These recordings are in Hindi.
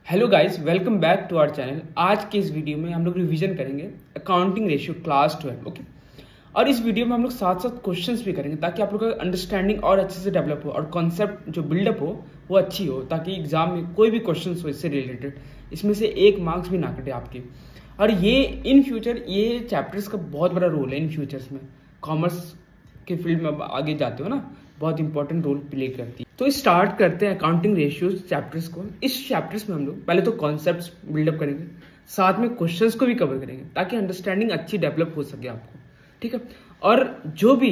Hello guys, welcome back to our channel. आज के इस वीडियो में हम लोग रिवीजन करेंगे अकाउंटिंग रेशियो क्लास 12। ओके, और इस वीडियो में हम लोग साथ साथ क्वेश्चंस भी करेंगे ताकि आप लोग का अंडरस्टैंडिंग और अच्छे से डेवलप हो और कॉन्सेप्ट जो बिल्डअप हो वो अच्छी हो, ताकि एग्जाम में कोई भी क्वेश्चन हो इससे रिलेटेड इसमें से एक मार्क्स भी ना कटे आपके। और ये इन फ्यूचर ये चैप्टर्स का बहुत बड़ा रोल है इन फ्यूचर्स में। कॉमर्स के फील्ड में आगे जाते हो ना, बहुत इंपॉर्टेंट रोल प्ले करती है। तो स्टार्ट करते हैं अकाउंटिंग रेशियोज चैप्टर्स को। इस चैप्टर्स में हम लोग पहले तो कॉन्सेप्ट्स बिल्डअप करेंगे, साथ में क्वेश्चंस को भी कवर करेंगे ताकि अंडरस्टैंडिंग अच्छी डेवलप हो सके आपको, ठीक है। और जो भी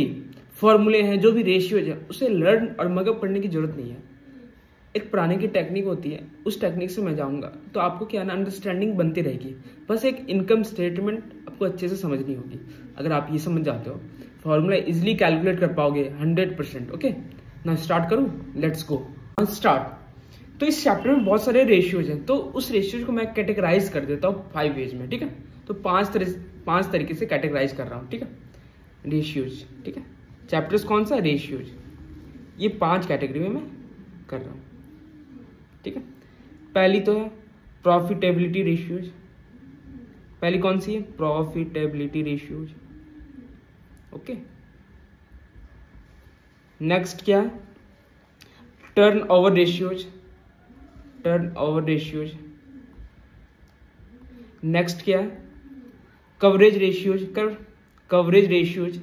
फॉर्मूले हैं, जो भी रेशियोज है, उसे लर्न और मगअप करने की जरूरत नहीं है। एक पुराने की टेक्निक होती है, उस टेक्निक से मैं जाऊंगा तो आपको क्या ना अंडरस्टैंडिंग बनती रहेगी। बस एक इनकम स्टेटमेंट आपको अच्छे से समझनी होगी। अगर आप ये समझ जाते हो, फॉर्मूला इजिली कैलकुलेट कर पाओगे 100%। ओके, ना स्टार्ट करूं, लेट्स गो स्टार्ट। तो इस चैप्टर में बहुत सारे रेशियोज हैं, तो उस रेशियोज को मैं कैटेगराइज कर देता हूँ 5 वेज में, ठीक है। तो पांच तरीके से कैटेगराइज कर रहा हूँ, ठीक है, रेशियोज, ठीक है। चैप्टर्स कौन सा? रेशियोज। ये 5 कैटेगरी में मैं कर रहा हूँ, ठीक है। पहली तो है प्रॉफिटेबिलिटी रेशियोज। पहली कौन सी है? Profitability ratios. ओके, नेक्स्ट क्या है? Turn over ratios. Turn over ratios. Next क्या है? Coverage ratios. Coverage ratios.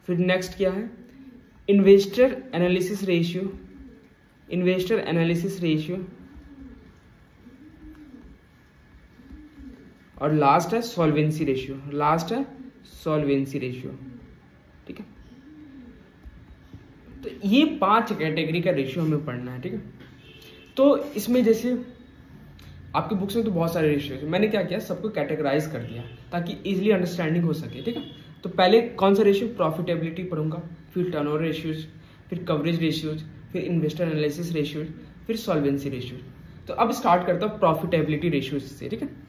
फिर नेक्स्ट क्या है? Investor analysis ratio. Investor analysis ratio. और लास्ट है सॉल्वेंसी रेशियो। लास्ट है सॉल्वेंसी रेशियो, ठीक है। तो ये 5 कैटेगरी का रेशियो हमें पढ़ना है, ठीक है। तो इसमें जैसे आपके बुक्स में तो बहुत सारे रेशियो है, मैंने क्या किया, सबको कैटेगराइज कर दिया ताकि इजीली अंडरस्टैंडिंग हो सके, ठीक है। तो पहले कौन सा रेशियो? प्रॉफिटेबिलिटी पढ़ूंगा, फिर टर्नओवर रेशियोज, फिर कवरेज रेशियोज, फिर इन्वेस्टर एनालिसिस रेशियोज, फिर सॉल्वेंसी रेशियोज। तो अब स्टार्ट करता हूँ प्रॉफिटेबिलिटी रेशियोज से, ठीक है।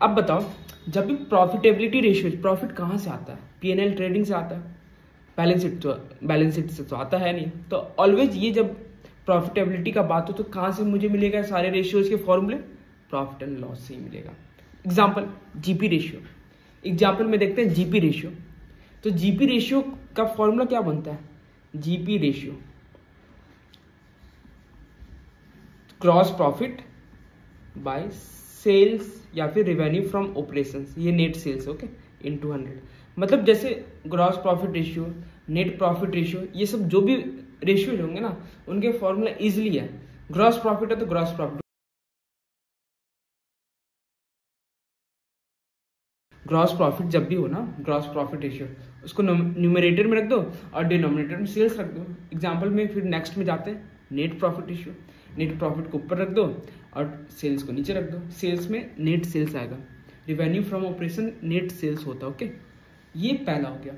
अब बताओ, जब भी प्रॉफिटेबिलिटी रेशियोज, प्रॉफिट कहाँ से आता है? P&L ट्रेडिंग से आता है, बैलेंस शीट से तो आता है नहीं। तो ऑलवेज ये जब प्रॉफिटेबिलिटी का बात हो तो कहाँ से मुझे मिलेगा सारे रेशियोज के फॉर्मूले? प्रॉफिट एंड लॉस से ही मिलेगा। Example GP ratio. एग्जाम्पल में देखते हैं जीपी रेशियो। तो जीपी रेशियो का फॉर्मूला क्या बनता है? GP ratio gross profit by sales या फिर रेवेन्यू फ्रॉम ऑपरेशंस, ये नेट सेल्स, ओके, इनटू 100। मतलब जैसे gross profit ratio, net profit ratio, ये सब जो भी रेशियो होंगे ना, उनके फॉर्मूला इजीली है। ग्रॉस प्रॉफिट है तो ग्रॉस प्रॉफिट, ग्रॉस प्रॉफिट जब भी हो ना, ग्रॉस प्रॉफिट रेशियो उसको न्यूमरेटर में रख दो और डिनोमिनेटर में सेल्स रख दो। एग्जाम्पल में फिर नेक्स्ट में जाते हैं, net profit ratio. Net profit को ऊपर रख दो और सेल्स को नीचे रख दो। सेल्स में नेट सेल्स आएगा, revenue from operation net sales होता है, ओके। ये पहला हो गया।